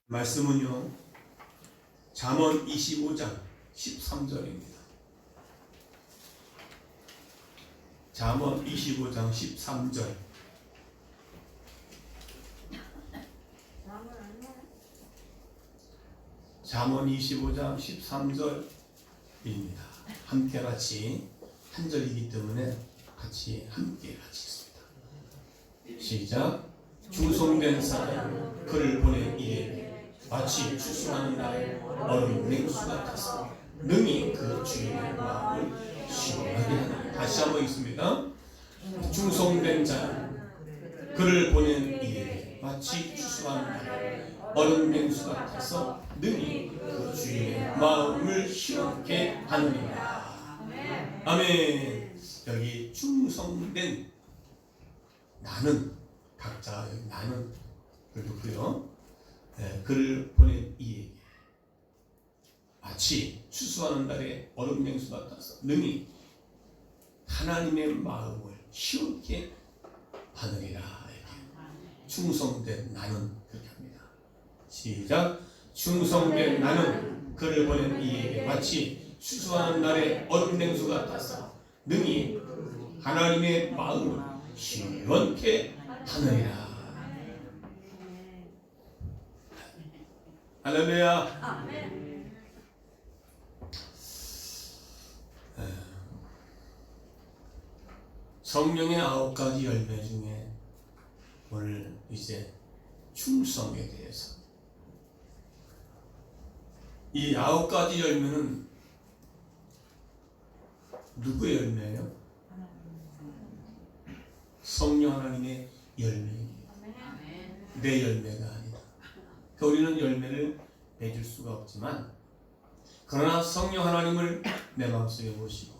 말씀은요, 잠언 25장 13절입니다. 잠언 25장 13절. 잠언 25장 13절입니다. 함께 같이 한 절이기 때문에 같이 함께 읽겠습니다. 시작. 충성된 사람 그를 보낸 이에게 마치 추수하는 날에 얼음 냉수 같아서 능히 그 주인의 마음을 시원하게 하는. 다시 한번 읽습니다. 충성된 자는 그를 보낸 이에게 마치 추수하는 날에 얼음 냉수 같아서 능히 그 주인의 마음을 시원케 하느니라. 아멘. 여기 충성된 나는, 각자 여기 나는 그렇고요. 그를 보낸 이에게 마치 추수하는 날에 얼음 냉수 같아서 능히 하나님의 마음을 시원케 하느니라. 충성된 나는 그렇게 합니다. 시작. 충성된 나는 그를 보낸 이에게 마치 추수하는 날에 얼음 냉수 같아서 능히 하나님의 마음을 시원케 하느니라. 할렐루야. 아멘. 성령의 9가지 열매 중에 오늘 이제 충성에 대해서, 이 9가지 열매는 누구의 열매예요? 성령 하나님의 열매예요. 내 열매가 아니다. 우리는 열매를 맺을 수가 없지만, 그러나 성령 하나님을 내 마음속에 모시고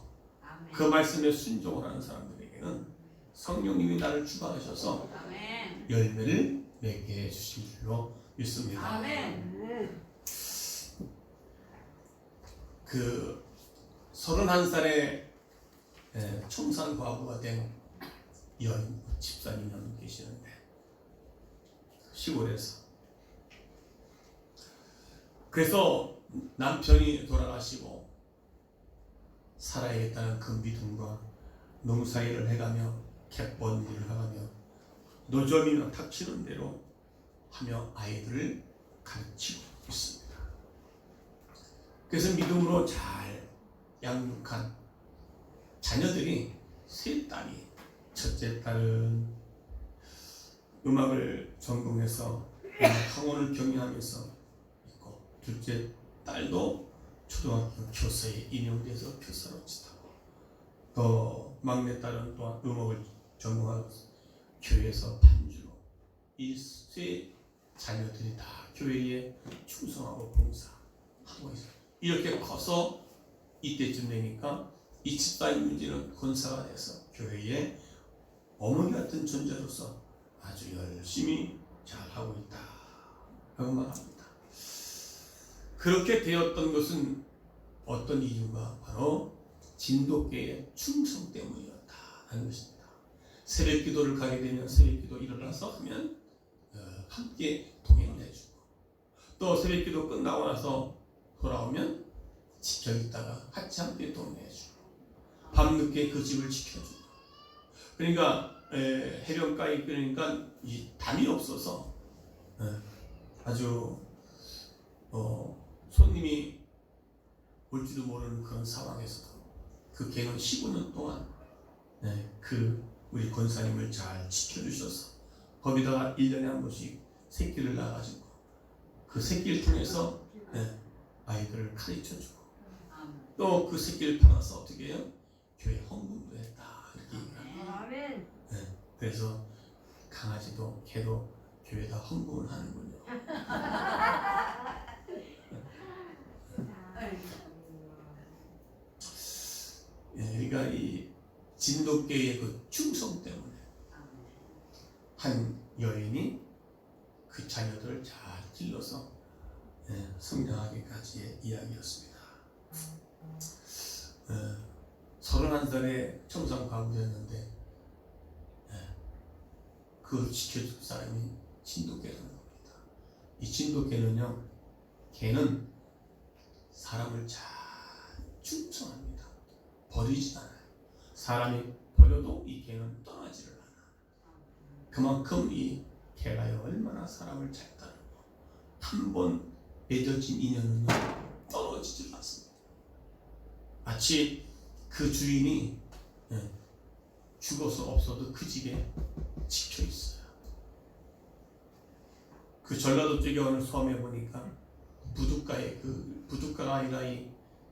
그 말씀에 순종을 하는 사람들에게는 성령님이 나를 주관하셔서 열매를 맺게 해주실 줄로 믿습니다. 아멘. 그 31살에 청산 과부가 된 집사님이 한 분 계시는데, 시골에서. 그래서 남편이 돌아가시고 살아야겠다는 그 믿음과 농사일을 해가며 갯번 일을 하가며 노점이나 닥치는 대로 하며 아이들을 가르치고 있습니다. 그래서 믿음으로 잘 양육한 자녀들이 세 딸이, 첫째 딸은 음악을 전공해서 학원을 경영하면서 있고, 둘째 딸도 초등학교 교사에 임용돼서 교사로 지내고, 또 막내 딸은 또한 음악을 전공하고 교회에서 반주로, 이 세 자녀들이 다 교회에 충성하고 봉사하고 있어요. 이렇게 커서 이때쯤 되니까 이 집사의 문제는 권사가 돼서 교회에 어머니 같은 존재로서 아주 열심히 잘하고 있다 라고 말합니다. 그렇게 되었던 것은 어떤 이유가 바로 진돗개의 충성 때문이었다는 것입니다. 새벽 기도를 가게 되면 새벽 기도 일어나서 하면 함께 동행을 해주고, 또 새벽 기도 끝나고 나서 돌아오면 지켜 있다가 같이 함께 동행해주고, 밤늦게 그 집을 지켜주고. 그러니까 해변가에, 그러니까 이 담이 없어서 아주 손님이 올지도 모르는 그런 상황에서도 그 개는 15년 동안 그 우리 권사님을 잘 지켜주셔서, 거기다가 1년에 한 번씩 새끼를 낳아가지고 그 새끼를 통해서 아이들을 가르쳐주고, 또 그 새끼를 팔아서 어떻게 해요? 교회 헌금도 했다 이렇게 얘기합니다. 그래서 강아지도 개도 교회에다 헌금을 하는군요. 그러니까 이 진돗개의 그 충성 때문에 한 여인이 그 자녀들을 잘 길러서 성장하기까지의 이야기였습니다. 31살에 청산 과부였는데 그걸 지켜줄 사람이 진돗개라는 겁니다. 이 진돗개는요, 개는 사람을 잘 충성합니다. 버리지 않아요. 사람이 버려도 이 개는 떠나지를 않아. 그만큼 이 개가요 얼마나 사람을 잘 따르고 한 번 맺어진 인연은 떨어지지 않습니다. 마치 그 주인이 죽어서 없어도 그 집에 지켜 있어요. 그 전라도 쪽에 어느 섬에 보니까 부둣가가 아니라 이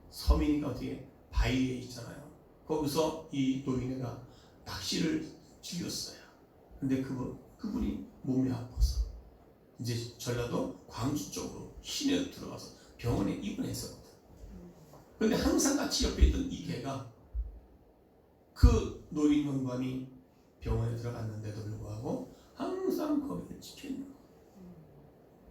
섬이니까 어떻게 바위에 있잖아요. 거기서 이 노인네가 낚시를 즐겼어요. 근데 그분이 몸이 아파서 이제 전라도 광주 쪽으로 시내로 들어가서 병원에 입원했었거든. 근데 항상 같이 옆에 있던 이 개가 그 노인 영감이 병원에 들어갔는데도 불구하고 항상 거기를 지켜있는 거예요.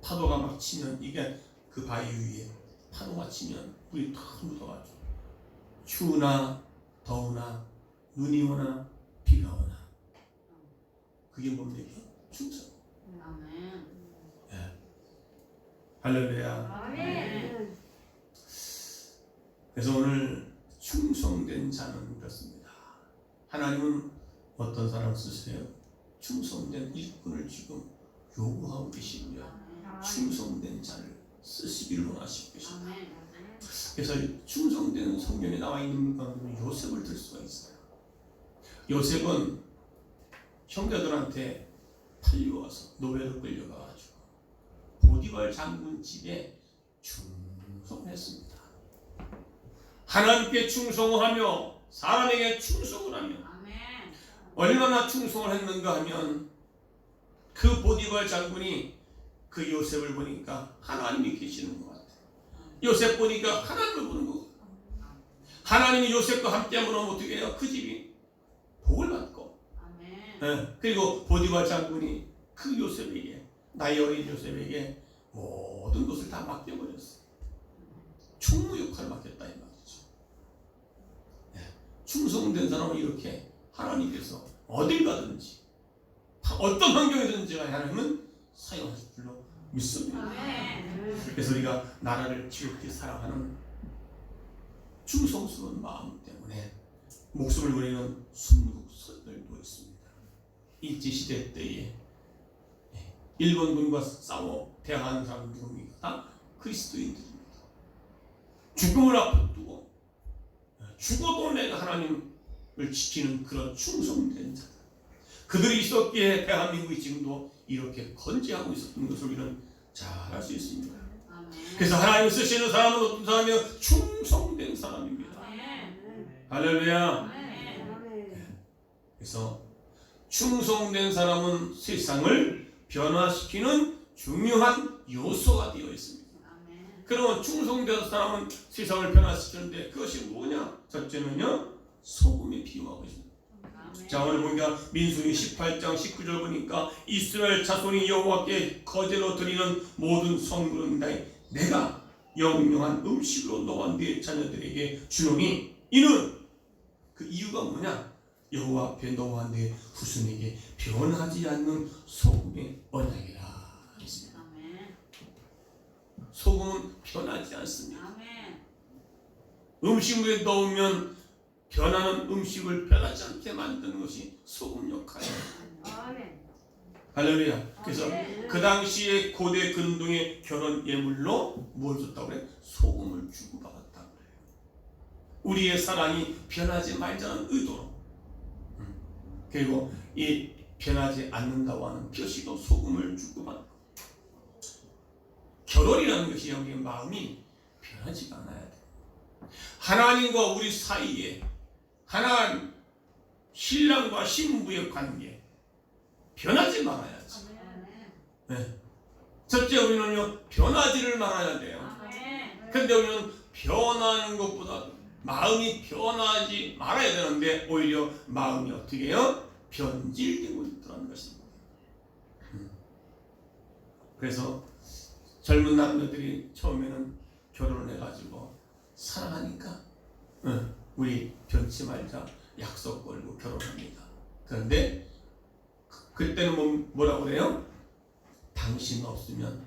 파도가 막 치면 이게 그 바위 위에 파도가 치면 물이 탁 묻어가지고 추우나 더우나 눈이 오나 비가 오나 그게 뭡니까? 충성. 아멘. 예. 할렐루야. 아멘. 그래서 오늘 충성된 자는 그렇습니다. 하나님은 어떤 사람을 쓰세요? 충성된 일꾼을 지금 요구하고 계시고요. 충성된 자를 쓰시기를 원하시고 계십니다. 그래서 충성된 성경에 나와 있는 가운데 요셉을 들 수가 있어요. 요셉은 형제들한테 팔려와서 노예로 끌려가가지고 보디발 장군 집에 충성했습니다. 하나님께 충성을 하며 사람에게 충성을 하며 얼마나 충성을 했는가 하면 그 보디발 장군이 그 요셉을 보니까 하나님이 계시는 것 같아요. 요셉 보니까 하나님을 보는 것 같아요. 하나님이 요셉과 함께하면 어떻게 해요? 그 집이 복을 받고 그리고 보디발 장군이 그 요셉에게 나이 어린 요셉에게 모든 것을 다 맡겨버렸어요. 총무 역할을 맡겼다 이 말이죠. 충성된 사람은 이렇게 하나님께서 어딜 가든지 어떤 환경이든지 하나님은 사용하실 줄로 믿습니다. 그래서 우리가 나라를 지극히 사랑하는 충성스러운 마음 때문에 목숨을 버리는 순국선들도 있습니다. 일제시대 때에 일본군과 싸워 대항하는 사람은 누굽니까? 다 그리스도인들입니다. 죽음을 앞에 두고 죽어도 내가 하나님을 지키는 그런 충성된 자들, 그들이 있었기에 대한민국이 지금도 이렇게 건재하고 있었던 것을 우리는 잘 알 수 있습니다. 그래서 하나님을 쓰시는 사람은 어떤 사람이요? 충성된 사람입니다. 할렐루야. 그래서 충성된 사람은 세상을 변화시키는 중요한 요소가 되어 있습니다. 그러면 충성된 사람은 세상을 변화시키는데 그것이 뭐냐? 첫째는요, 소금에 비유하고 있습니다. 자, 오늘 보니까 민수기 18장 19절 보니까 이스라엘 자손이 여호와께 거제로 드리는 모든 성물은 내가 영영한 음식으로 너와 네 자녀들에게 주노니 이는 그 이유가 뭐냐? 여호와 앞에 너와 네 후손에게 변하지 않는 소금의 언약이라 했습니다. 소금은 변하지 않습니다. 음식물에 넣으면 변하는 음식을 변하지 않게 만드는 것이 소금 역할이에요. 할렐루야. 그래서 그 당시에 고대 근동의 결혼 예물로 뭘 줬다고 그래? 소금을 주고 받았다고 그래요. 우리의 사랑이 변하지 말자는 의도로. 그리고 이 변하지 않는다고 하는 표시도 소금을 주고 받고. 결혼이라는 것이 우리의 마음이 변하지가 않아야 돼. 하나님과 우리 사이에 하나님 신랑과 신부의 관계 변하지 말아야지. 네. 첫째 우리는요 변하지를 말아야 돼요. 근데 우리는 변하는 것보다 마음이 변하지 말아야 되는데 오히려 마음이 어떻게 해요? 변질되고 있다는 것입니다. 그래서 젊은 남녀들이 처음에는 결혼을 해가지고 사랑하니까 우리 변치 말자 약속 걸고 결혼합니다. 그런데 그때는 뭐라고 그래요? 당신 없으면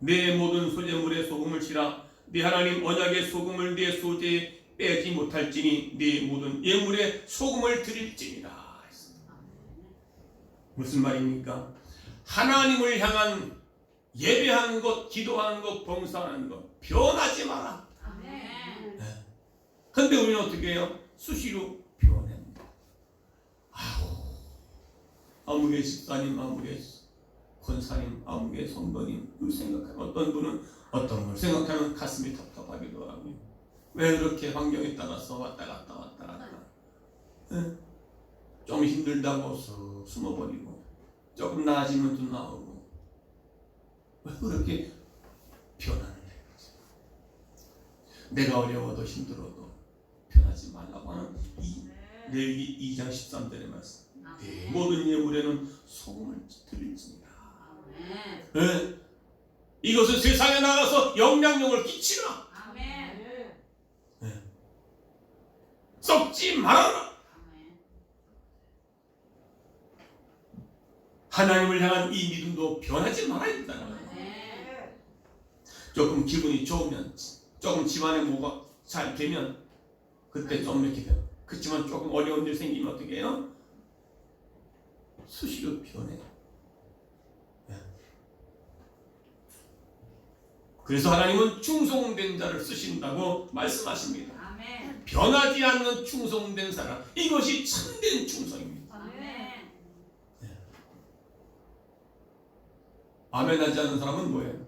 내 모든 소재물에 소금을 치라. 네 하나님 언약의 소금을 네 소재에 빼지 못할지니 네 모든 예물에 소금을 드릴지니라. 무슨 말입니까? 하나님을 향한 예배하는 것, 기도하는 것, 봉사하는 것 변하지 마라. 아멘. 근데 우리는 어떻게 해요? 수시로 변합니다. 아무개 집사님, 아무개 권사님, 아무개 성도님, 어떤 분은 어떤 걸 생각하면 가슴이 답답하기도 하고, 왜 그렇게 환경에 따라서 왔다 갔다 좀 힘들다고 숨어버리고 조금 나아지면 또 나오고, 왜 그렇게 변하는데? 내가 어려워도 힘들어도 변하지 말라고 하는 레위기 2장 13절의 말씀. 네, 모든 예물에는 소금을 드릴지니라. 네. 이것은 세상에 나가서 영향력을 끼치라. 아멘. 네. 썩지 말아라. 아멘. 하나님을 향한 이 믿음도 변하지 말아야 된다는 거예요. 아멘. 조금 기분이 좋으면, 조금 집안에 뭐가 잘 되면 그때 좀 이렇게 돼요. 그렇지만 조금 어려운 일 생기면 어떻게 해요? 수시로 변해요. 네. 그래서 하나님은 충성된 자를 쓰신다고 말씀하십니다. 아멘. 변하지 않는 충성된 사람, 이것이 참된 충성입니다. 아멘. 아멘하지 않는 사람은 뭐예요?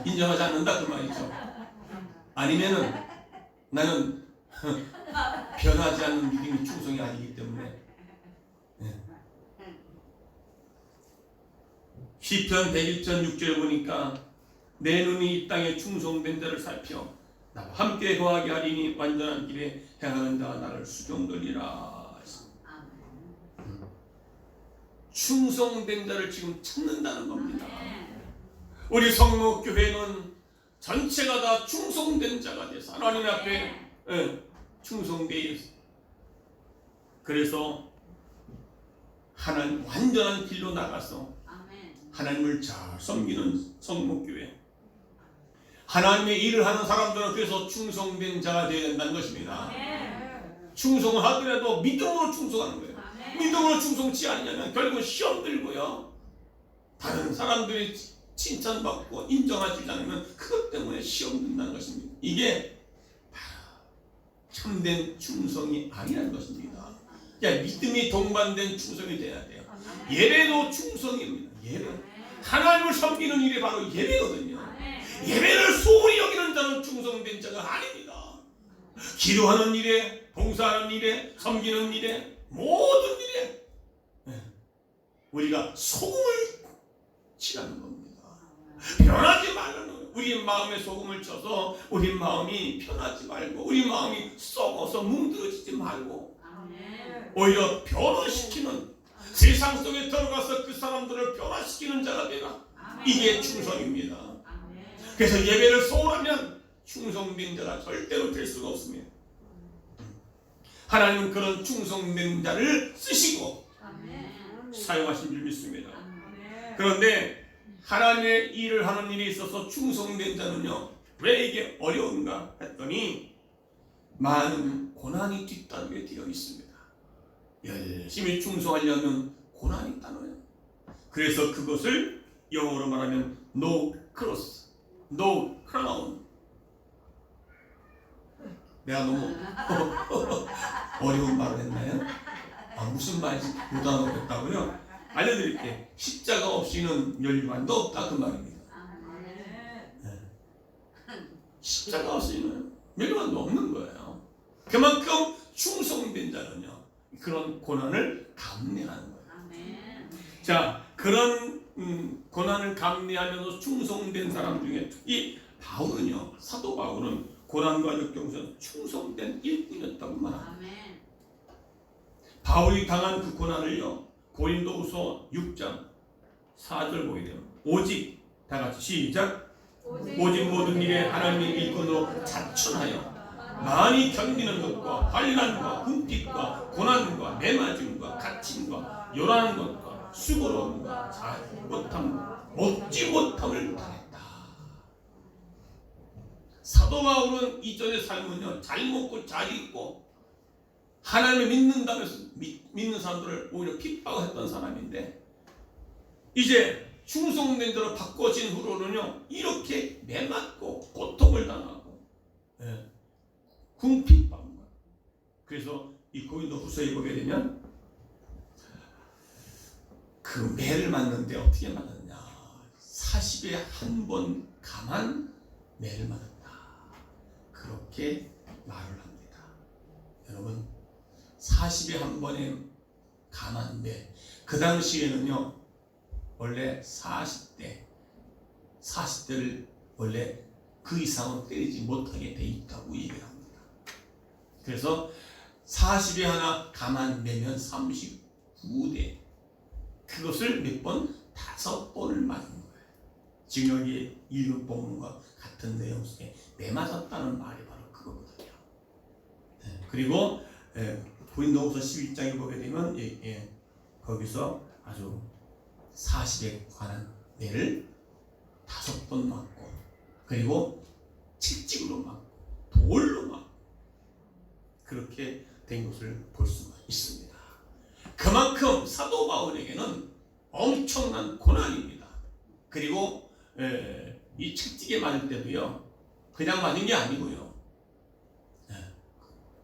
인정하지 않는다 그 말이죠. 아니면은 나는 변하지 않는 믿음이 충성이 아니기 때문에. 시편 101편 6절 보니까 내 눈이 이 땅에 충성된 자를 살펴 나와 함께 거하게 하리니 완전한 길에 행하는 자가 나를 수종들리라. 충성된 자를 지금 찾는다는 겁니다. 우리 성목교회는 전체가 다 충성된 자가 돼서 하나님 앞에 충성되어 있어요. 그래서 하나님 완전한 길로 나가서 하나님을 잘 섬기는 성목교회, 하나님의 일을 하는 사람들은 그래서 충성된 자가 되어야 된다는 것입니다. 충성을 하더라도 믿음으로 충성하는 거예요. 믿음으로 충성치 않으면 결국 시험 들고요, 다른 사람들이 칭찬받고 인정하지 않으면 그것 때문에 시험 든다는 것입니다. 이게 바로 참된 충성이 아니라는 것입니다. 믿음이 동반된 충성이 돼야 돼요. 예배도 충성입니다. 예배, 하나님을 섬기는 일이 바로 예배거든요. 예배를 소홀히 여기는 자는 충성된 자가 아닙니다. 기도하는 일에, 봉사하는 일에, 섬기는 일에, 모든 일에 우리가 소금을 치라는 겁니다. 변하지 말라는 거예요. 우리 마음에 소금을 쳐서 우리 마음이 변하지 말고, 우리 마음이 썩어서 뭉들어지지 말고, 오히려 변화시키는, 세상 속에 들어가서 그 사람들을 변화시키는 자가 되라. 이게 충성입니다. 그래서 예배를 소홀하면 충성된 자가 절대로 될 수가 없습니다. 하나님은 그런 충성된 자를 쓰시고 사용하신 줄 믿습니다. 그런데 하나님의 일을 하는 일에 있어서 충성된 자는요, 왜 이게 어려운가 했더니 많은 고난이 뒤따르게 되어 있습니다. 열심히 충성하려면 고난이 따라요. 그래서 그것을 영어로 말하면 no cross, no crown. 내가 너무 어려운 말을 했나요? 무슨 말인지 못 알아듣겠다고요? 알려드릴게. 십자가 없이는 멸류관도 없다 그 말입니다. 십자가 없이는 멸류관도 없는 거예요. 그만큼 충성된 자는요, 그런 고난을 감내하는 거예요. 자, 그런 고난을 감내하면서 충성된 사람 중에 특히 바울은요, 사도 바울은 고난과 역경에서 충성된 일꾼이었다고 말합니다. 바울이 당한 그 고난을요, 고린도후서 6장 4절 보게 되면 오직, 다 같이 시작, 오직 모든 일에 하나님의 일꾼으로 자천하여 많이 견디는 것과 환난과 궁핍과 고난과 매맞음과 갇힘과 요란한 것과 수고로움과 잘 못함과 먹지 못함을 당했다. 사도 바울은 이전의 삶은요, 잘 먹고 잘 입고 하나님을 믿는다고 해서 믿는 사람들을 오히려 핍박했던 사람인데, 이제 충성된 대로 바꿔진 후로는요, 이렇게 매맞고 고통을 당하고 궁핍받는 거예요. 그래서 이 고린도 후서에 보게 되면 그 매를 맞는데 어떻게 맞았냐, 40에 한 번 감한 매를 맞았다, 그렇게 말을 합니다. 여러분, 40에 한 번에 감한 매, 그 당시에는요 원래 40대를 원래 그 이상은 때리지 못하게 돼 있다고 얘기를 합니다. 그래서 40에 하나 감한 매면 39대, 그것을 몇 번? 5번을 맞은 거예요. 지금 여기 읽은 본문과 같은 내용 속에 매 맞았다는 말이 바로 그거거든요. 그리고 고린도후서 11장에 보게 되면 거기서 아주 40에 관한 매를 5번 맞고, 그리고 채찍으로 맞고 돌로 맞고 그렇게 된 것을 볼 수가 있습니다. 그만큼 사도 바울에게는 엄청난 고난입니다. 그리고 이 채찍에 맞을 때도요, 그냥 맞은 게 아니고요,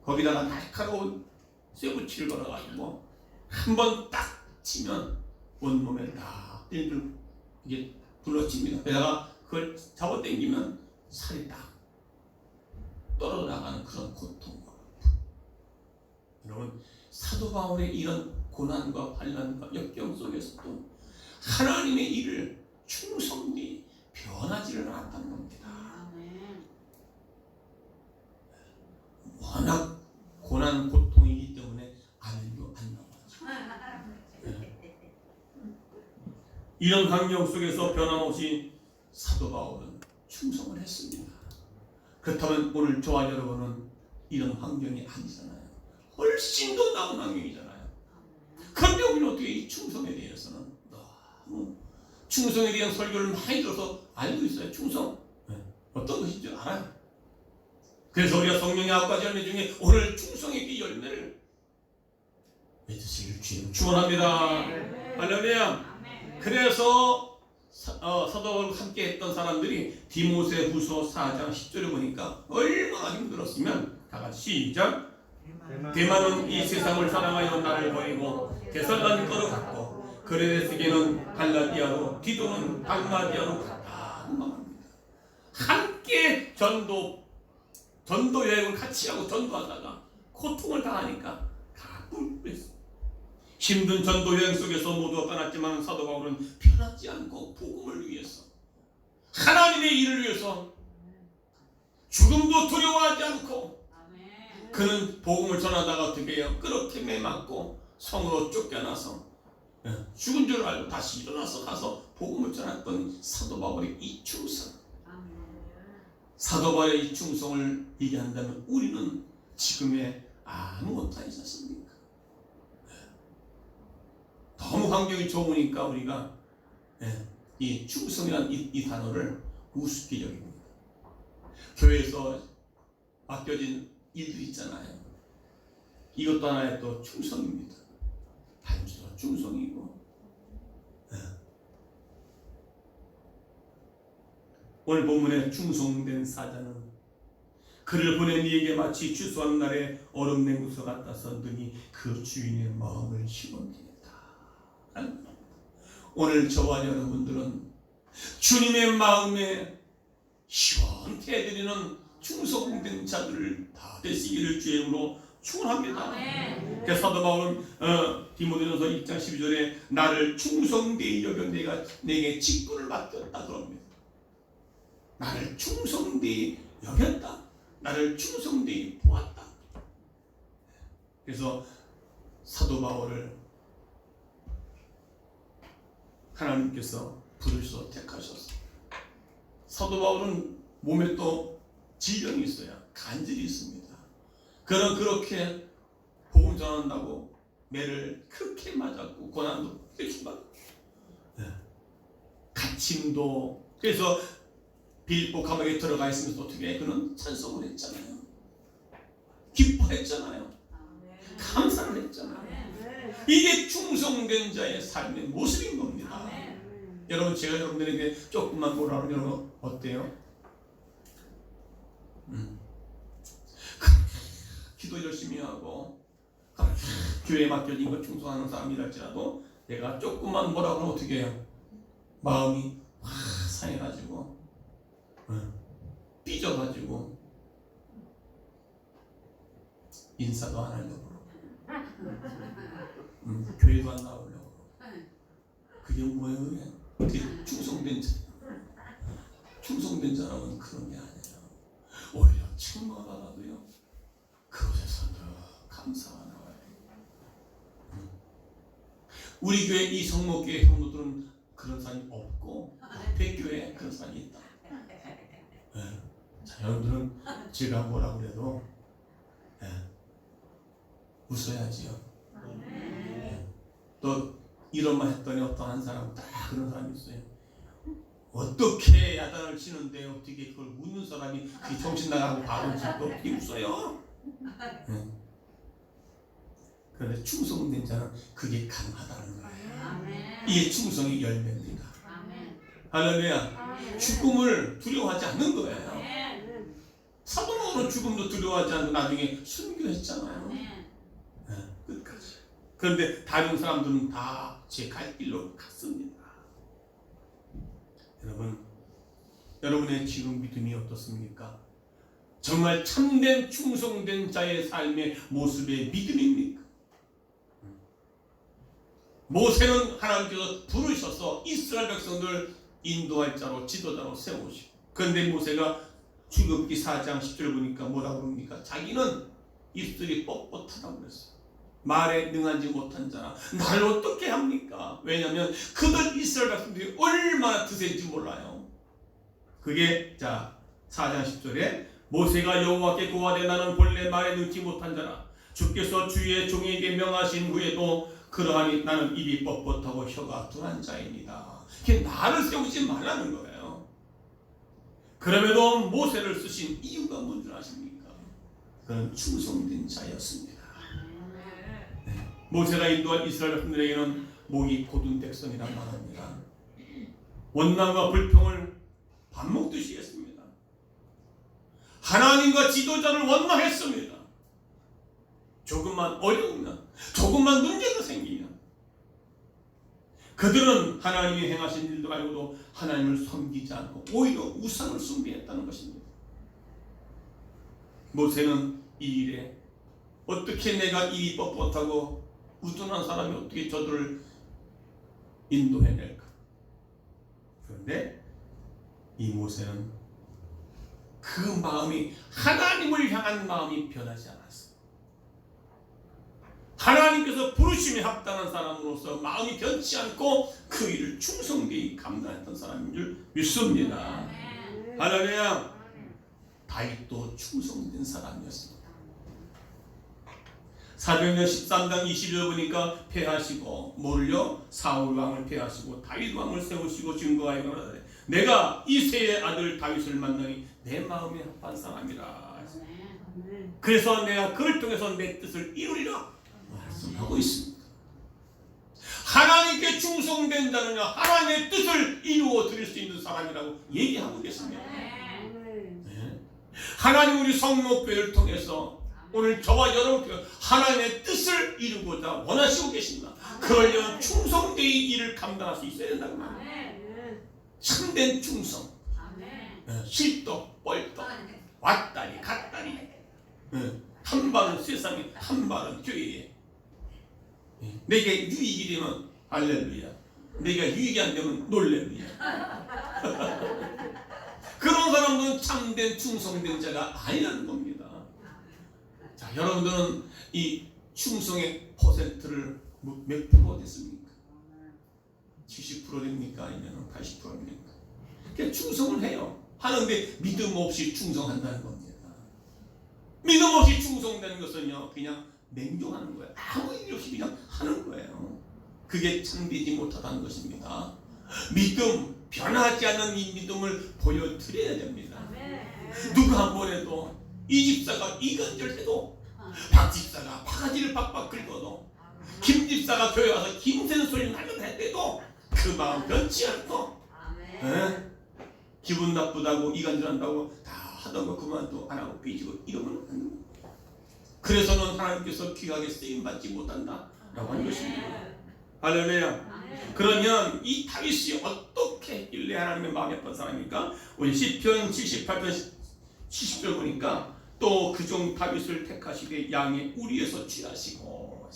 거기다가 날카로운 쇠붙이를 걸어가지고 한 번 딱 치면 온몸에 다 이게 둘러칩니다. 게다가 그걸 잡아당기면 살이 딱 떨어져 나가는 그런 고통과 아픔. 여러분, 사도 바울의 이런 고난과 환난과 역경 속에서도 하나님의 일을 충성히 변하지를 않았다는 겁니다. 워낙 고난 고통이기 때문에 아멘도 안 나와요. 이런 환경 속에서 변함없이 사도 바울은 충성을 했습니다. 그렇다면 오늘 저와 여러분은 이런 환경이 아니잖아요. 훨씬 더 나은 환경이잖아요. 그런데 우리는 어떻게 이 충성에 대해서는 너무, 충성에 대한 설교를 많이 들어서 알고 있어요. 충성 어떤 것인 줄 알아요. 그래서 우리가 성령의 9가지 열매 중에 오늘 충성의 그 열매를 맺으시길 주님 축원합니다. 할렐루야. 그래서 사도 바울과 함께 했던 사람들이 디모데후서 4장 10절을 보니까 얼마나 힘들었으면 다 같이 시작. 데마는 이 세상을 사랑하여 나를 버리고 데살로니가로 갔고 그레데스게는 갈라디아로 디도는 달마디아로 갔다. 함께 전도 여행을 같이 하고 전도하다가 고통을 당하니까 다 뿔뿔했어. 힘든 전도 여행 속에서 모두가 떠났지만 사도 바울은 편하지 않고 복음을 위해서, 하나님의 일을 위해서 죽음도 두려워하지 않고 그는 복음을 전하다가 어떻게 해요? 그렇게 매맞고 성으로 쫓겨나서 죽은 줄 알고 다시 일어나서 가서 복음을 전했던 사도 바울의 이 충성, 사도 바울의 이 충성을 얘기한다면 우리는 지금의 아무것도 아니지 않습니까? 너무 환경이 좋으니까 우리가 이 충성이라는 이 단어를 우습게 여깁니다. 교회에서 맡겨진 일들 있잖아요. 이것도 하나의 또 충성입니다. 반주도 충성이고. 오늘 본문의 충성된 사자는 그를 보낸 이에게 마치 추수한 날에 얼음 냉구서 같다 선더니 그 주인의 마음을 시원케 했다. 오늘 저와 여러분들은 주님의 마음에 시원케 해드리는 충성된 자들을 다 되시기를 주의 이름으로 축원합니다. 그래서 사도 바울은 디모데전서 1장 12절에 나를 충성되이 여겨 내게 직분을 맡겼다 그럽니다. 나를 충성되이 여겼다. 나를 충성되이 보았다. 그래서 사도 바울을 하나님께서 부르셔서 택하셨어요. 사도 바울은 몸에 또 질병이 있어요. 간질이 있습니다. 그는 그렇게 복음 전한다고 매를 그렇게 맞았고 고난도 그렇게 받고 아침도 그래서 빌립보 감옥에 들어가 있으면서 어떻게 그는 찬송을 했잖아요. 기뻐했잖아요. 감사를 했잖아요. 이게 충성된 자의 삶의 모습인 겁니다. 여러분 제가 여러분들에게 조금만 뭐라 그러면 어때요? 기도 열심히 하고 교회에 맡겨진 거 충성하는 사람이랄지라도 내가 조금만 뭐라 그러면 어떻게 해요? 마음이 확 상해가지고 삐져가지고 인사도 안 하려고 교회도 안 나오려고. 그게 뭐예요? 그게 충성된 자. 충성된 자라면 그런 게 아니에요. 오히려 책망하다가도요 그것에서 늘 감사가 나와요. 우리 교회 이 성목교회 성도들은 그런 사람이 없고 백교회에 그런 사람이 있다. 네. 자, 여러분들은 제가 뭐라 그래도 네. 웃어야지요. 네. 또 이런 말 했더니 어떤 한 사람 딱 그런 사람이 있어요. 어떻게 야단을 치는데 어떻게 그걸 웃는 사람이 그게 정신 나가고 바로 짓고 어떻게 웃어요? 네. 그런데 충성된 자는 그게 가능하다는 거예요. 이게 충성의 열매입니다. 할렐루야. 죽음을 두려워하지 않는 거예요. 사도적으로 죽음도 두려워하지 않고 나중에 순교했잖아요. 네, 끝까지. 그런데 다른 사람들은 다 제 갈 길로 갔습니다. 여러분의 지금 믿음이 어떻습니까? 정말 참된 충성된 자의 삶의 모습의 믿음입니까? 모세는 하나님께서 부르셔서 이스라엘 백성들 인도할 자로 지도자로 세우시고, 그런데 모세가 출애굽기 4장 10절 보니까 뭐라고 그럽니까? 자기는 입술이 뻣뻣하다고 그랬어요. 말에 능하지 못한 자라 나를 어떻게 합니까? 왜냐하면 그들 이스라엘 백성들이 얼마나 드센지 몰라요. 그게 자 4장 10절에 모세가 여호와께 고하되 나는 본래 말에 능치 못한 자라 주께서 주의 종에게 명하신 후에도 그러하니 나는 입이 뻣뻣하고 혀가 둔한 자입니다. 그게 나를 세우지 말라는 거예요. 그럼에도 모세를 쓰신 이유가 뭔지 아십니까? 그는 충성된 자였습니다. 모세가 인도한 이스라엘 백성들에게는 목이 곧은 백성이란 말합니다. 원망과 불평을 밥 먹듯이 했습니다. 하나님과 지도자를 원망했습니다. 조금만 어려우면, 조금만 문제가 생기면 그들은 하나님이 행하신 일도 알고도 하나님을 섬기지 않고 오히려 우상을 숭배했다는 것입니다. 모세는 이 일에 어떻게 내가 입이 뻣뻣하고 우둔한 사람이 어떻게 저들을 인도해낼까? 그런데 이 모세는 그 마음이 하나님을 향한 마음이 변하지 않았어요. 하나님께서 부르심에 합당한 사람으로서 마음이 변치 않고 그 일을 충성되이 감당했던 사람인 줄 믿습니다. 할렐루야. 다윗도 충성된 사람이었습니다. 사도행전 13장 20절 보니까 패하시고 뭐를요? 사울 왕을 패하시고 다윗 왕을 세우시고 증거하여 가라사대 내가 이새의 아들 다윗을 만나니 내 마음에 합한 사람이라. 그래서 내가 그를 통해서 내 뜻을 이루리라 말씀하고 있습니다. 하나님께 충성된 자는 하나님의 뜻을 이루어 드릴 수 있는 사람이라고 얘기하고 계십니다. 네. 하나님 우리 성목교회를 통해서 오늘 저와 여러분께 하나님의 뜻을 이루고자 원하시고 계십니다. 그러려면 충성되이 일을 감당할 수 있어야 된다고 말합니다. 참된 충성, 실덕, 뻘떡, 왔다리 갔다리, 한 발은 세상에 한 발은 교회에. 내게 유익이 되면 할렐루야, 내가 유익이 안 되면 놀렐루야. 그런 사람들은 참된 충성된 자가 아니라는 겁니다. 자, 여러분들은 이 충성의 퍼센트를 몇 프로 됐습니까? 70% 됩니까? 아니면 80%입니까? 그냥 충성을 해요. 하는데 믿음 없이 충성한다는 겁니다. 믿음 없이 충성되는 것은요, 그냥 맹종하는 거예요. 아무 일 없이 그냥 하는 거예요. 그게 참되지 못하다는 것입니다. 믿음, 변하지 않는 이 믿음을 보여드려야 됩니다. 아멘. 누가 뭐래도 이 집사가 이간질해도 박 집사가 바가지를 박박 긁어도 김 집사가 교회 와서 김새는 소리 나면 했대도 그 마음 변치 않고 아멘. 기분 나쁘다고 이간질한다고 다 하던 거 그만도 안 하고 삐지고 이러면 안 됩니다. 그래서는 하나님께서 귀하게 쓰임받지 못한다 라고 하는 것입니다. 할렐루야. 아멘. 그러면 이 다윗이 어떻게 했길래 하나님의 마음이 아픈 사람입니까? 우리 시편 78편 70절 보니까 또 그중 다윗을 택하시되 양의 우리에서 취하시고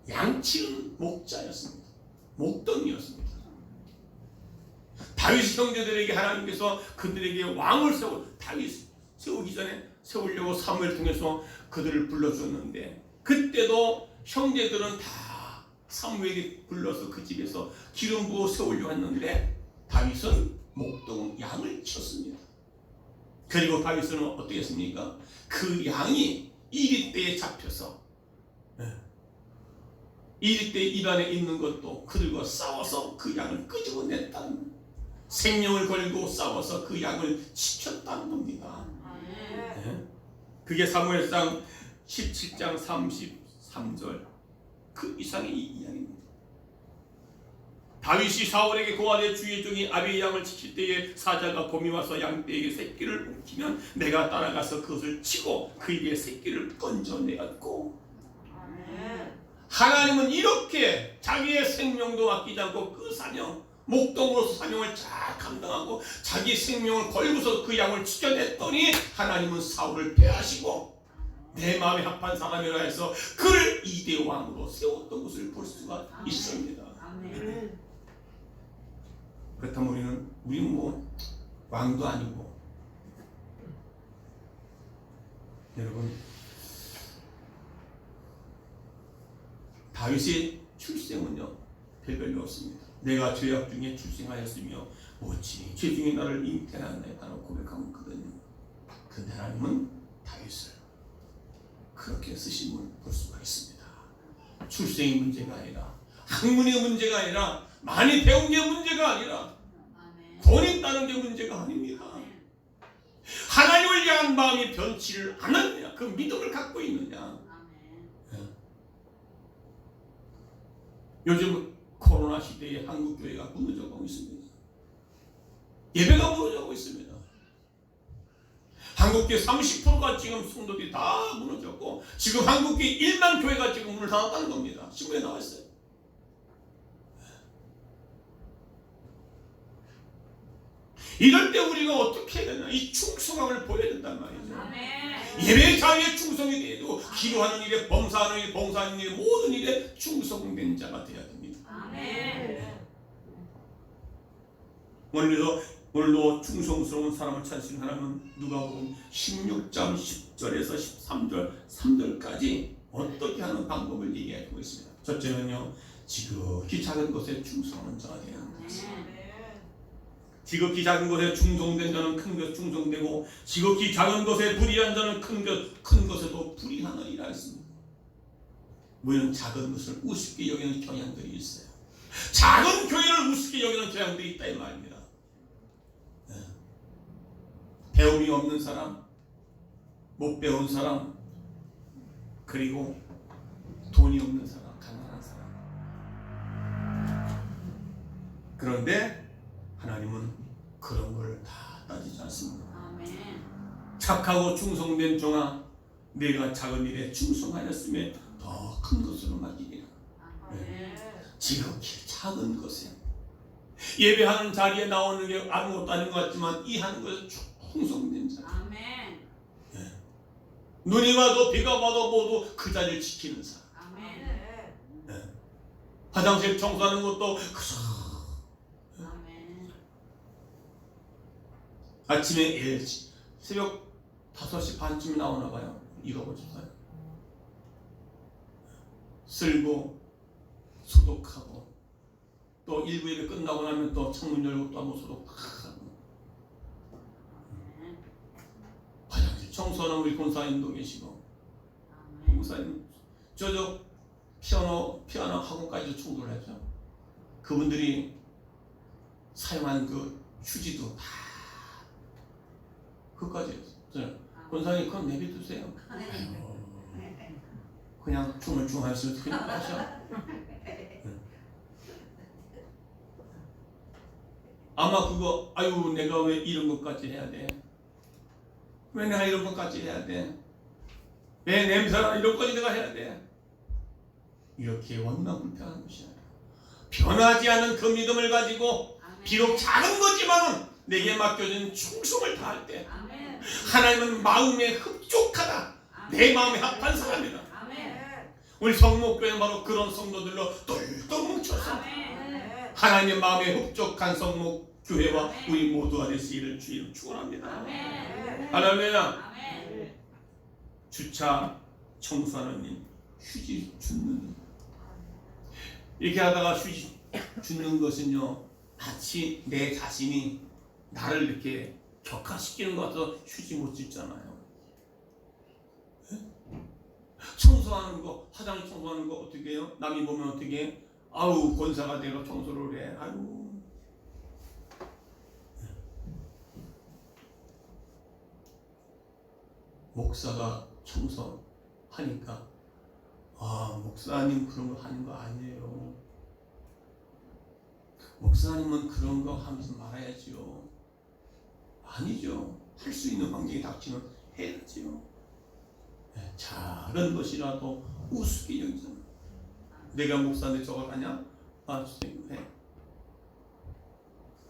양치는 목자였습니다. 목동이었습니다. 다윗 형제들에게 하나님께서 그들에게 왕을 다윗 세우기 전에 세우려고 사무엘 통해서 그들을 불러줬는데 그때도 형제들은 다 사무엘이 불러서 그 집에서 기름 부어 세우려고 했는데 다윗은 목동 양을 쳤습니다. 그리고 다윗은 어떻게 했습니까? 그 양이 이리떼에 잡혀서 이리떼 입안에 있는 것도 그들과 싸워서 그 양을 끄집어냈다는 생명을 걸고 싸워서 그 양을 지켰다는 겁니다. 아멘. 그게 사무엘상 17장 33절 그 이상의 이야기입니다. 다윗이 사울에게 고하되 주의 종이 아비의 양을 지킬 때에 사자가 곰이 와서 양떼에게 새끼를 움키면 내가 따라가서 그것을 치고 그 입에 새끼를 건져내었고 아멘. 하나님은 이렇게 자기의 생명도 아끼지 않고 그 사명 목동으로서 사명을 잘 감당하고 자기 생명을 걸고서 그 양을 지켜냈더니 하나님은 사울을 패하시고 내 마음에 합한 사람이라 해서 그를 이대 왕으로 세웠던 것을 볼 수가 있습니다. 아멘. 그렇다면 우리는 뭐 왕도 아니고 여러분 다윗의 출생은요 별별로 없습니다. 내가 죄악 중에 출생하였으며 어찌 죄 중에 나를 잉태하였나이다라고 고백하거든요. 근데 하나님은 다윗을 그렇게 쓰심을 볼 수가 있습니다. 출생이 문제가 아니라 학문의 문제가 아니라 많이 배운 게 문제가 아니라 돈 있다는 게 문제가 아닙니다. 하나님을 향한 마음이 변치를 않았느냐 그 믿음을 갖고 있느냐. 요즘 코로나 시대에 한국교회가 무너져가고 있습니다. 예배가 무너져가고 있습니다. 한국교회 30%가 지금 성도들이 다 무너졌고 지금 한국교회 1만 교회가 지금 문을 닫았다는 겁니다. 신문에 나와 있어요. 이럴 때 우리가 어떻게 해야 되나? 이 충성함을 보여야 된단 말이죠. 예배 자리에 충성이 되고 기도하는 일에 봉사하는 일에 모든 일에 충성된 자가 되어야 됩니다. 오늘도 충성스러운 사람을 찾으신 하나님은 누가복음 16장 10절에서 13절 3절까지 어떻게 하는 방법을 얘기하고 있습니다. 첫째는요, 지극히 작은 것에 충성하는 자가 되어야 합니다. 지극히 작은 것에 충성된 자는 큰 것에 충성되고 지극히 작은 것에 불의한 자는 큰 것에도 불의하느니라 했습니다. 우리는 작은 것을 우습게 여기는 경향들이 있어요. 작은 교회를 우습게 여기는 경향들이 있다 이 말입니다. 배움이 없는 사람, 못 배운 사람, 그리고 돈이 없는 사람, 가난한 사람. 그런데 하나님은 그런 걸 다 따지지 않습니다. 착하고 충성된 종아, 내가 작은 일에 충성하였으면 더 큰 것으로 맡기리라. 지극히 작은 것에 예배하는 자리에 나오는 게 아무것도 아닌 것 같지만 이 하는 것에 충성된 자. 눈이 와도 비가 와도 모두 그 자리를 지키는 사람. 화장실 청소하는 것도 아침에 새벽 5시 반쯤에 나오나 봐요. 읽어보셨어요? 쓸고 소독하고 또 일부 예배 끝나고 나면 또 창문 열고 또 한번 소독하고 화장실 청소하는 우리 권사님도 계시고 권사님 저저 피아노 학원까지도 청소를 했죠. 그분들이 사용한 그 휴지도 다 그까지 권사님 그건 내비두세요. 그냥 중얼중얼 하시면서 그냥 하셔. 아마 그거 아유 내가 왜 이런 것까지 해야 돼? 왜 내가 이런 것까지 해야 돼? 왜 냄새나 이런 것까지 내가 해야 돼? 이렇게 원망 불평하는 것이 아니라 변하지 않은 그 믿음을 가지고 비록 작은 거지만은 내게 맡겨진 충성을 다할 때 하나님은 마음에 흡족하다. 내 마음에 합한 사람이다. 우리 성목교회는 바로 그런 성도들로 똘똘 뭉쳐서 하나님의 마음에 흡족한 성목교회와 우리 모두가 될 수 있기를 주의로 축원합니다. 할렐루야. 주차 청소하는 일, 휴지 줍는 일. 이렇게 하다가 휴지 줍는 것은요 마치 내 자신이 나를 이렇게 격화시키는 것 같아서 휴지 못 줍잖아요. 청소하는 거, 화장 청소하는 거 어떻게 해요? 남이 보면 어떻게 해? 아우 권사가 내가 청소를 해. 아유. 목사가 청소하니까 아 목사님 그런 거 하는 거 아니에요. 목사님은 그런 거 하면서 말아야지요. 아니죠. 할 수 있는 환경이 닥치면 해야지요. 작은 것이라도 우습게 여기잖아. 내가 목사인데 저걸 하냐? 아 선생님 해.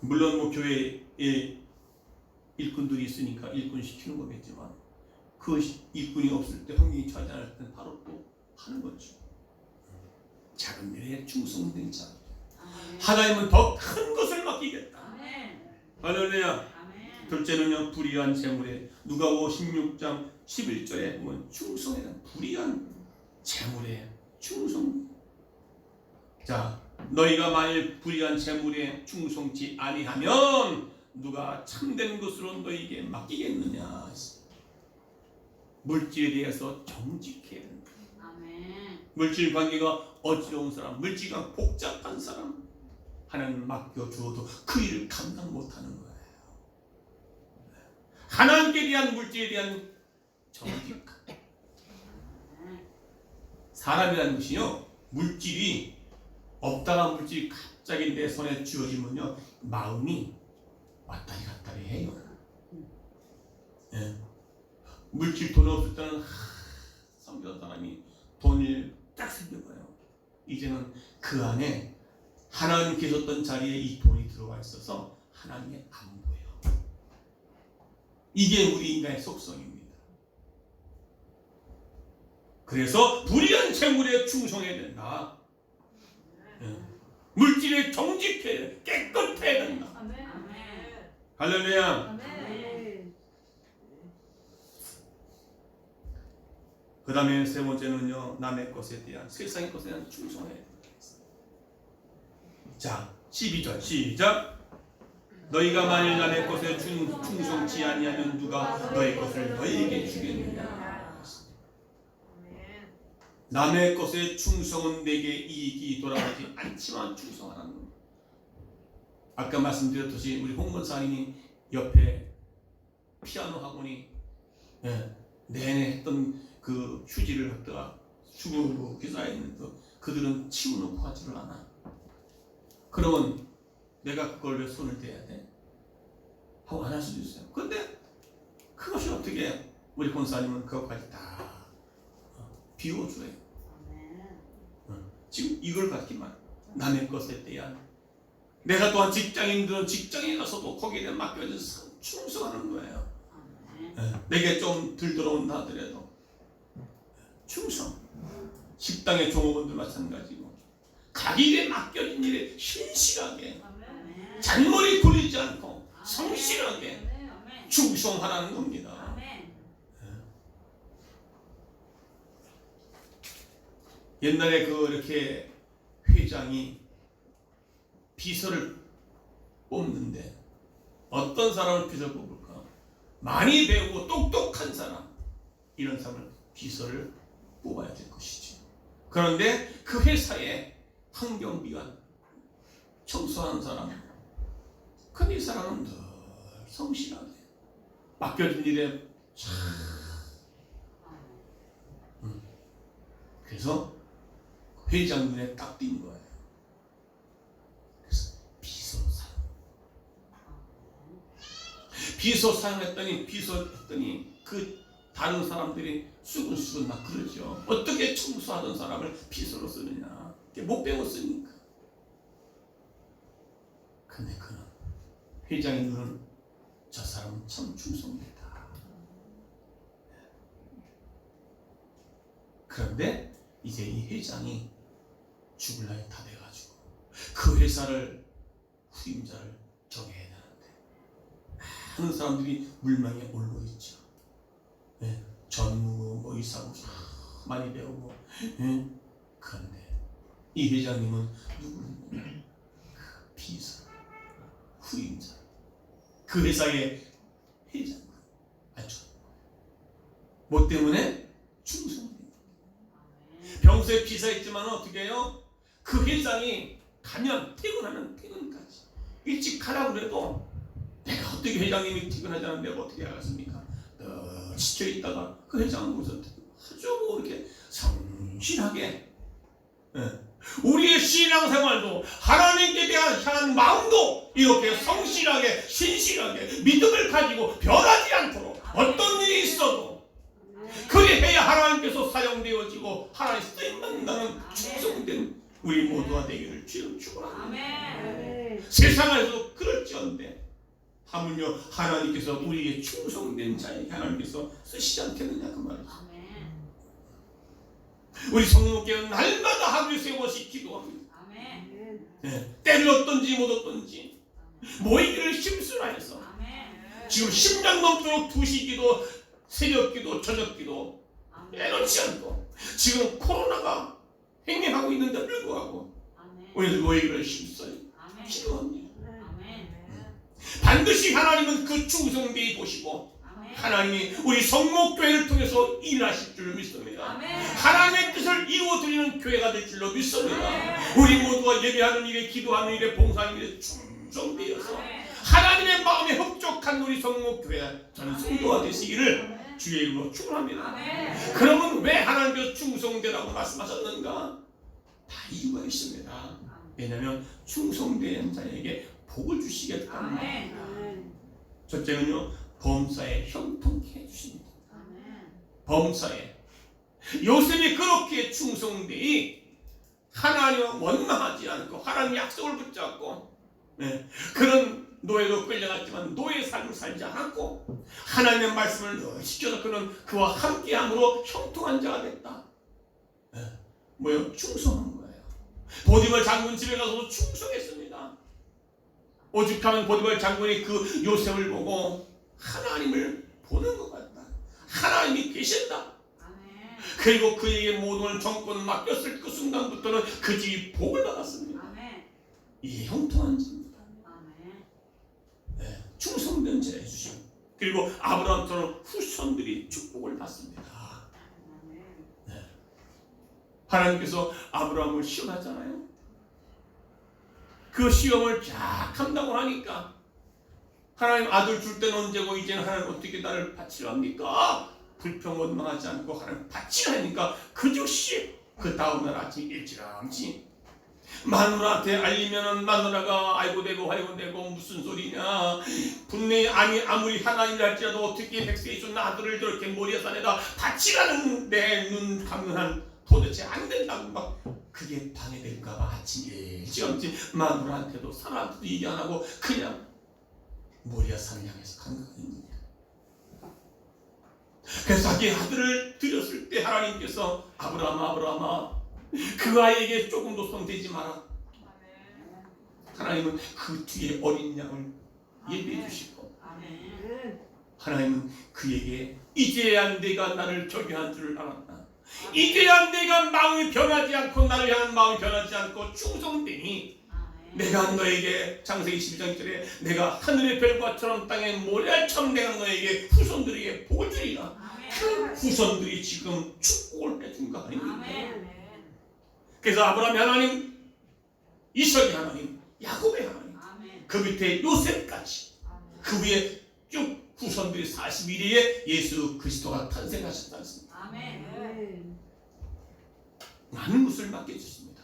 물론 뭐 교회에 일꾼들이 있으니까 일꾼 시키는 거겠지만 그 일꾼이 없을 때 환경이 처하지 않을 때는 바로 또 하는 거죠. 작은 일에 충성된 자. 하나님은 더 큰 것을 맡기겠다. 할렐루야. 둘째는요 불의한 재물에 누가복음 16장 11절에 보면 충성에 대한 불의한 재물에 충성. 자 너희가 만일 불의한 재물에 충성치 아니하면 누가 참된 것으로 너희에게 맡기겠느냐. 물질에 대해서 정직해야 된다. 물질 관계가 어지러운 사람, 물질과 복잡한 사람 하나님 맡겨주어도 그 일을 감당 못하는 거예요. 하나님께 대한 물질에 대한 정직. 사람이라는 것이요 물질이 없다가 물질이 갑자기 내 손에 쥐어지면요 마음이 왔다리 갔다리 해요. 예. 물질 돈 없을 때는 섬기던 사람이 돈을 딱 생겨봐요. 이제는 그 안에 하나님 계셨던 자리에 이 돈이 들어와 있어서 하나님이 안 보여. 이게 우리 인간의 속성입니다. 그래서 불의한 재물에 충성해야 된다. 물질에 정직해야 깨끗해야 된다. 할렐루야. 그 다음에 세 번째는요 남의 것에 대한 세상의 것에 대한 충성해야 된다. 자 12절 시작. 너희가 만일 남의 것에 충성치 아니하면 누가 너희 것을 너희에게 주겠느냐. 남의 것에 충성은 내게 이익이 돌아가지 않지만 충성하라는 겁니다. 아까 말씀드렸듯이 우리 홍건사님이 옆에 피아노 학원이 내내 했던 그 휴지를 갖다가 주부로 기사했는데 그들은 치워놓고 가지를 않아. 그러면 내가 그걸 왜 손을 대야 돼? 하고 안 할 수도 있어요. 근데 그것이 어떻게 우리 권사님은 그것까지 다 비워줘요. 지금 이걸 갖기만 남의 것에 대한 내가 또한 직장인들은 직장에 가서도 거기에 대한 맡겨진 충성하는 거예요. 내게 좀 덜 들어온다 하더라도 충성. 식당의 종업원들 마찬가지고 자기 일에 맡겨진 일에 신실하게 잔머리 굴리지 않고 성실하게 충성하라는 겁니다. 옛날에 이렇게 회장이 비서를 뽑는데 어떤 사람을 비서 뽑을까? 많이 배우고 똑똑한 사람, 이런 사람을 비서를 뽑아야 될 것이지. 그런데 그 회사에 환경비관 청소하는 사람, 근데 이 사람은 늘 성실하게 맡겨진 일에 참 그래서 회장 눈에 딱 띈 거예요. 그래서 비서 사용했더니 그 다른 사람들이 수근수근 막 그러죠. 어떻게 청소하던 사람을 비서로 쓰느냐. 못 배웠으니까. 근데 그는 회장의 눈은 저 사람은 참 충성되다. 그런데 이제 이 회장이 죽을 나이 다 돼가지고 그 회사를 후임자를 정해야 되는데 많은 사람들이 물망에 올고 있죠. 네, 전무, 뭐 이사고 많이 배우고. 네. 그런데 이 회장님은 누구냐? 그 비서, 후임자, 그 회사의 회장. 아주 뭐 때문에? 충성. 평소에 비서했지만 어떻게 해요? 그 회장이 가면 퇴근하면 퇴근까지 일찍 가라고 그래도 내가 어떻게 회장님이 퇴근하지 않으면 내가 어떻게 하겠습니까? 지쳐있다가 그 회장은 무슨 아주 이렇게 성실하게 우리의 신앙생활도 하나님께 대한 향한 마음도 이렇게 성실하게 신실하게 믿음을 가지고 변하지 않도록 어떤 일이 있어도 그래 해야 하나님께서 사용되어지고 하나님 쓰임받는다는 충성된 우리 모두가 되기를 주님 축원합니다. 세상에서 그럴지언데 하물며 하나님께서 우리의 충성된 자에게 하나님께서 쓰시지 않겠느냐 그 말이죠. 우리 성목교회는 날마다 하루에 3번씩 기도합니다. 때를 얻든지 못 얻든지 모이기를 힘쓰라 해서 지금 10년 넘도록 2시 기도, 새벽 기도, 저녁 기도 빼놓지 않고 지금 코로나가 횡행하고 있는데 불구하고 우리들 모이기를 힘써요. 기도합니다. 반드시 하나님은 그 충성되이 보시고 하나님이 우리 성목교회를 통해서 일하실 줄 믿습니다. 하나님의 뜻을 이루어드리는 교회가 될 줄로 믿습니다. 우리 모두가 예배하는 일에, 기도하는 일에, 봉사하는 일에 충성되어서 하나님의 마음에 흡족한 우리 성목교회 저는 성도가 되시기를 주의 이름으로 축원합니다. 그러면 왜 하나님께서 충성되라고 말씀하셨는가? 다 이유가 있습니다. 왜냐하면 충성된 자에게 복을 주시겠다는 말입니다. 첫째는요, 범사에 형통케 해주십니다. 범사에 요셉이 그렇게 충성되이 하나님과 원망하지 않고 하나님 약속을 붙잡고 그런 노예로 끌려갔지만 노예 삶을 살지 않았고 하나님의 말씀을 늘 지켜서 그는 그와 함께함으로 형통한 자가 됐다. 뭐요? 충성한 거예요. 보디발 장군 집에 가서도 충성했습니다. 오죽하면 보디발 장군이 그 요셉을 보고 하나님을 보는 것 같다. 하나님이 계신다. 그리고 그에게 모든 정권을 맡겼을 그 순간부터는 그 집이 복을 받았습니다. 이게 형통한 집입니다. 충성된 자 해주시고 그리고 아브라함처럼 후손들이 축복을 받습니다. 하나님께서 아브라함을 시험하잖아요. 그 시험을 쫙 한다고 하니까 하나님 아들 줄 때는 언제고 이제는 하나님 어떻게 나를 바치려 합니까? 불평 원망하지 않고 하나님 바치라니까 그 즉시 그 다음날 아침 일찌감치 마누라한테 알리면은 마누라가 아이고 되고 아이고 되고 무슨 소리냐 분명히 아무리 하나님을 할지라도 어떻게 백세의 손 아들을 저렇게 모리아산에다 바치라는 내 눈 감는 한 도대체 안 된다고 막 그게 방해될까봐 아침 일찌감치 마누라한테도 사람한테도 얘기 안 하고 그냥 모리아산을 향해서 간 거 아닙니까? 그래서 자기 아들을 드렸을 때 하나님께서 아브라함아 그 아이에게 조금도 손대지 마라. 하나님은 그 뒤에 어린 양을 예비해 주시고 하나님은 그에게 이제야 내가 나를 저기한 줄을 알았다. 이제야 내가 마음이 변하지 않고 나를 향한 마음이 변하지 않고 충성되니 내가 너에게 창세기 12장 1절에 내가 하늘의 별과처럼 땅의 모래알처럼 내가 너에게 후손들에게 복을 주리라. 그 후손들이 지금 축복을 해준 거 아닙니까? 그래서 아브라함의 하나님, 이삭의 하나님, 야곱의 하나님 그 밑에 요셉까지, 그 위에 쭉 후손들이 41위에 예수 그리스도가 탄생하셨다 않습니까? 아멘. 많은 것을 맡겨주십니다.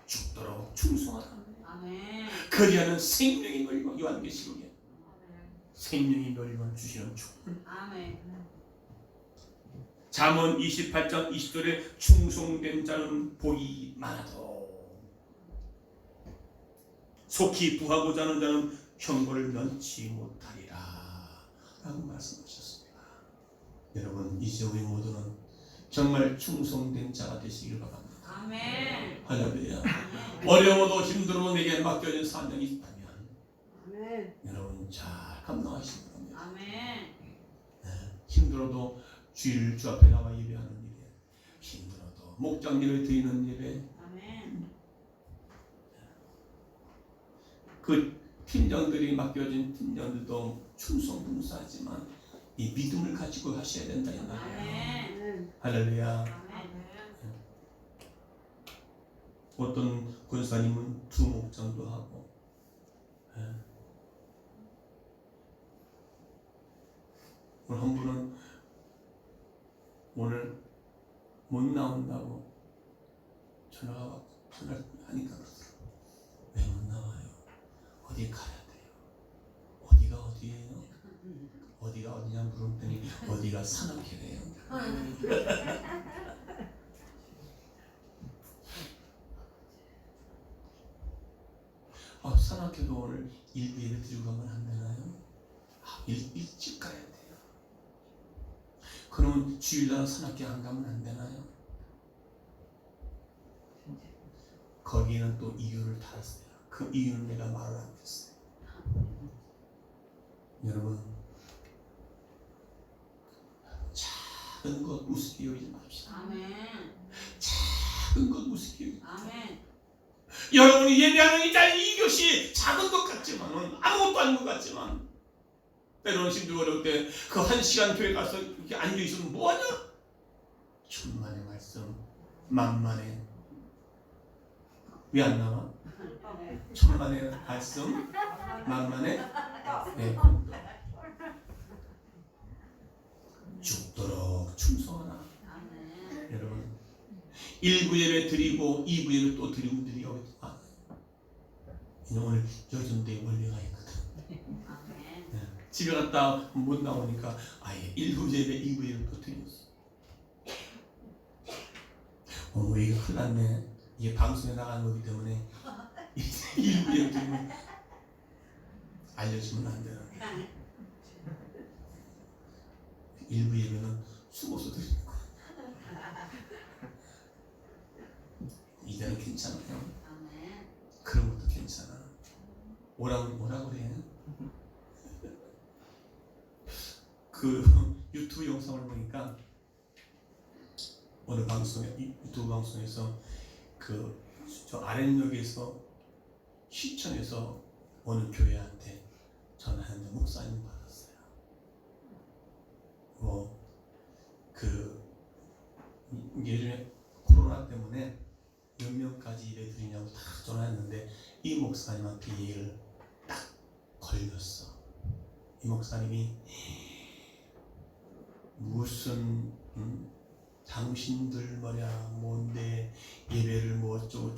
죽도록 충성하라. 아멘. 그리하는 생명이 놀리고, 요한계시록에 생명이 놀리고 주시는 축복. 아멘. 잠언 28장 20절에 충성된 자는 복이 많아도 속히 부하고자 하는 자는 형벌을 면치 못하리라 라고 말씀하셨습니다. 여러분, 이제 우리 모두는 정말 충성된 자가 되시길 바랍니다. 아멘. 할렐루야. 어려워도 힘들어도 내게 맡겨진 사명이 있다면 여러분 잘 감당하시기 바랍니다. 아멘. 힘들어도 주일 주 앞에 나와 예배하는 예배, 힘들어도 목장 예배 드리는 예배, 아멘. 그 팀장들이 맡겨진 팀장들도 충성봉사하지만 이 믿음을 가지고 하셔야 된다 이 말이에요. 아멘. 할렐루야. 아멘. 어떤 권사님은 두 목장도 하고, 오늘 한 분은 오늘 못 나온다고 전화가 왔고, 전화를 하니까 그러더라고요. 왜 못 나와요? 어디 가야 돼요? 어디가 어디예요? 어디가 어디냐 물었더니 어디가 산악회래요. 산악회도 오늘 일부 예배 드리고 가면 안 되나요? 일찍 가야 돼요. 그러면 주일날 산악회 안 가면 안 되나요? 거기에는 또 이유를 달았어요. 그 이유는 내가 말을 안 했어요. 여러분, 작은 것 우습게 여기지 맙시다. 아멘. 작은 것 우습게 여기지 맙시다. 아멘. 여러분이 예배하는 이것이 작은 것 같지만은, 아무것도 아닌 것 같지만, 때로는 힘들고 어려울 때 그 1시간 교회 가서 이렇게 앉아있으면 뭐하냐? 천만의 말씀, 만만의, 왜 안 나와? 천만의 말씀, 만만의, 네. 죽도록 충성하라. 아멘. 여러분, 1부 예배 드리고 2부 예배 또 드리고 드리고 오늘 여전대에 멀리가 있거든. 아멘. 네. 집에 갔다 못 나오니까 아예 1부 예배 2부 예배 또 드리고 있어. 이거 큰일 났네. 이게 방송에 나가는 거기 때문에 1부 예배 드리면 알려주면 안 돼요. 1부 예배는 숨어서 드리고 이제는 괜찮아요. 아멘. 그런 것도 괜찮아. 오라고 그래. 그 유튜브 영상을 보니까 어느 유튜브 방송에서 저 아랫역에서 시청에서 어느 교회한테 전화했는데 목사님 받았어요. 예전에 코로나 때문에 몇 명까지 예배 드리냐고 다 전화했는데 이 목사님한테 얘기를 딱 걸렸어. 이 목사님이 무슨 당신들 뭔데 예배를 뭐 어쩌고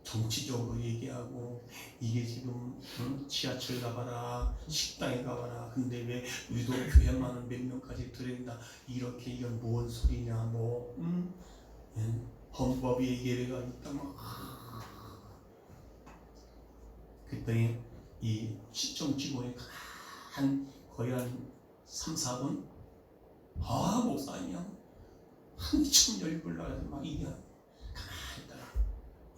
정치적으로 얘기하고 이게 지금 지하철 가봐라 식당에 가봐라 근데 왜 유독 교회만은 몇 명까지 들어있나 이렇게 이건 뭔 소리냐 헌법에 예배가 있다 그랬더니 이 시청 직원이 거의 한 3, 4분 목사님이야 한참 열불 나가서 막 얘기하고 가만히 있다가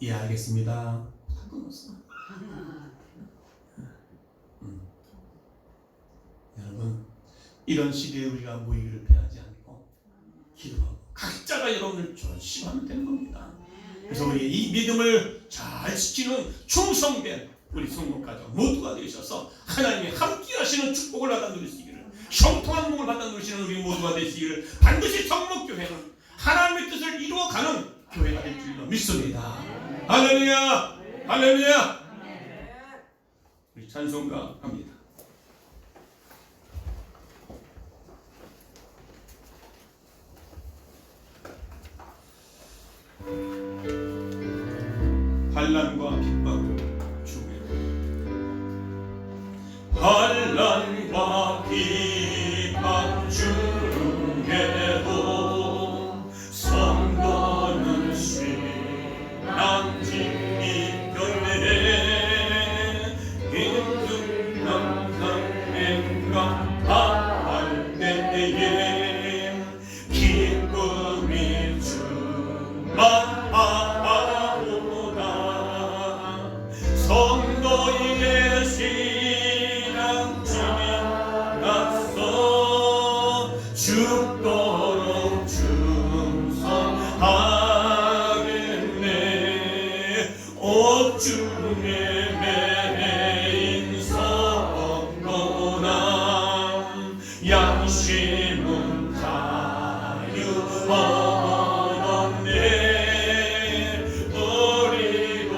예 알겠습니다 끊었어. 여러분 이런 시대에 우리가 모이기를 패하지 않고 기도하고 각자가 여러분을 조심하면 되는 겁니다. 그래서 우리 이 믿음을 잘 지키는 충성된 우리 성목가족 모두가 되셔서 하나님이 함께 하시는 축복을 받아 누리시기를 형통한 복을 받아 누리시는 우리 모두가 되시기를 반드시 성목교회는 하나님의 뜻을 이루어가는 교회가 될 줄로 믿습니다. 할렐루야. 할렐루야. 우리 찬송가 합니다. 환난과 핍박을 주며 환난과 핍박 중에도 성도는 신앙지 이겨내 힘든 남상인가 다할 때에 기쁨이 충만하도다. 성도의 신앙 지나서 죽도록 충성하겠네. 오 주의 매인 성도나 양심은 자유 얻었네. 우리도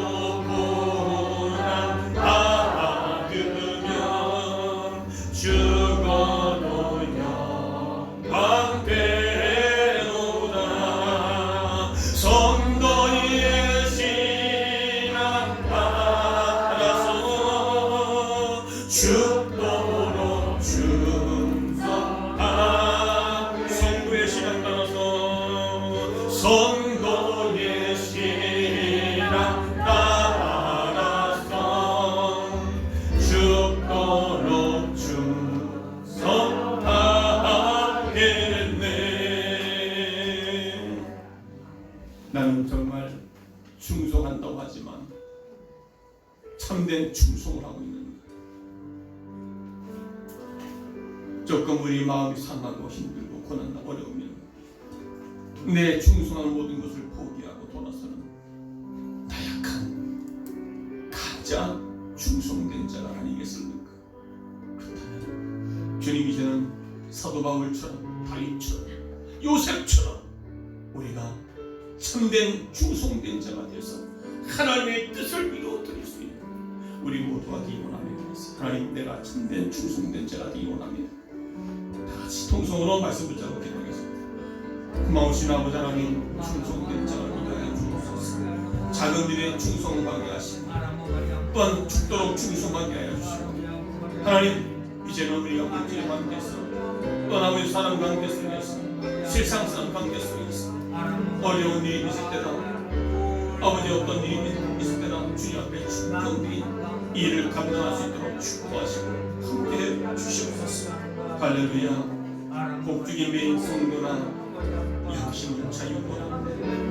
고난 받으면 죽어도 영광 되도다. 성도의 신앙 받아서 죽도록 충성하. 성도의 신앙 따라서 성도의 신앙 따라서 죽도록 충성하겠네. 나는 정말 충성한다고 하지만 참된 충성을 하고 있는가? 조금 우리 마음이 상하고 힘들고 고난하고 어려우면 내 충성한 모든 것을 포기하고 돌아서는 나약한 가짜 충성된 자가 아니겠습니까? 그렇다면 주님 이제는 사도 바울처럼 다윗처럼 요셉처럼 우리가 참된 충성된 자가 되어서 하나님의 뜻을 이루어드릴 수 있는 우리 모두가 되기 원합니다. 하나님, 내가 참된 충성된 자가 되기 원합니다. 다 같이 통성으로 말씀 붙잡고 기도하겠습니다. 고마우신 아버지 하나님, 충성된 자가 되게 하여 주옵소서. 작은 일에 충성하게 하시고 또한 죽도록 충성하게 하여 주시고, 하나님 이제는 우리가 물질의 관계 속에 또한 아버지 사람 관계 속에서 세상 사람 관계 속에서 어려운 일이 있을 때다, 아버지 어떤 일이 있을 때다 주님 앞에 충성히 일을 감당할 수 있도록 축복하시고 함께해 주시옵소서. 할렐루야. 복주기 매인 성도나 양심을 자유하라.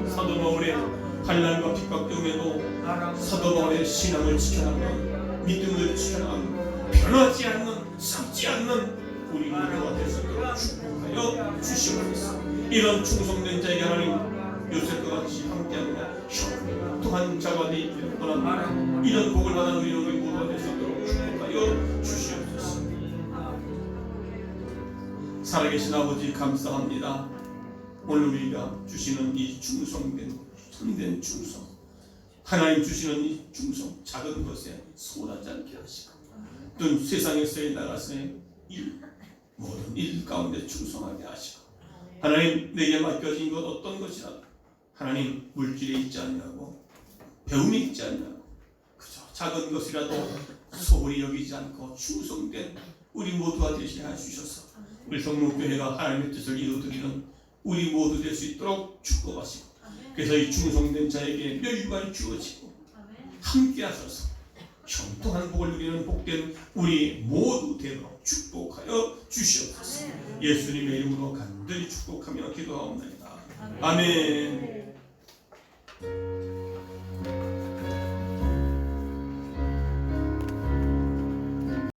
사도 바울의 환난과 핍박 때문에도 사도 바울의 신앙을 지켜나가는, 믿음을 지켜나가는, 변하지 않는, 썩지 않는 우리 모두가 되도록 축복하여 주시옵소서. 이런 충성된 자에게 하나님 요셉과 같이 함께하고 형통한 자가 되기를 원합니다. 이런 복을 받아 우리 모두가 되도록 축복하여 주시옵소서. 살아계신 아버지 감사합니다. 오늘 우리가 주시는 이 충성된 참된 충성, 하나님 주시는 이 충성, 작은 것에 소홀하지 않게 하시고 또 세상에서의 나가서의 모든 일 가운데 충성하게 하시고, 하나님 내게 맡겨진 것 어떤 것이라도 하나님 물질에 있지 않냐고, 배움에 있지 않냐고, 그저 작은 것이라도 소홀히 여기지 않고 충성된 우리 모두가 되시게 해주셔서 우리 성목교회가 하나님의 뜻을 이루어드리는 우리 모두 될 수 있도록 축복하시고, 그래서 이 충성된 자에게 멸류관이 주어지고 함께 하셔서 형통한 복을 누리는 복된 우리 모두 되도록 축복하여 주시옵소서. 예수님의 이름으로 간절히 축복하며 기도하옵나이다. 아멘.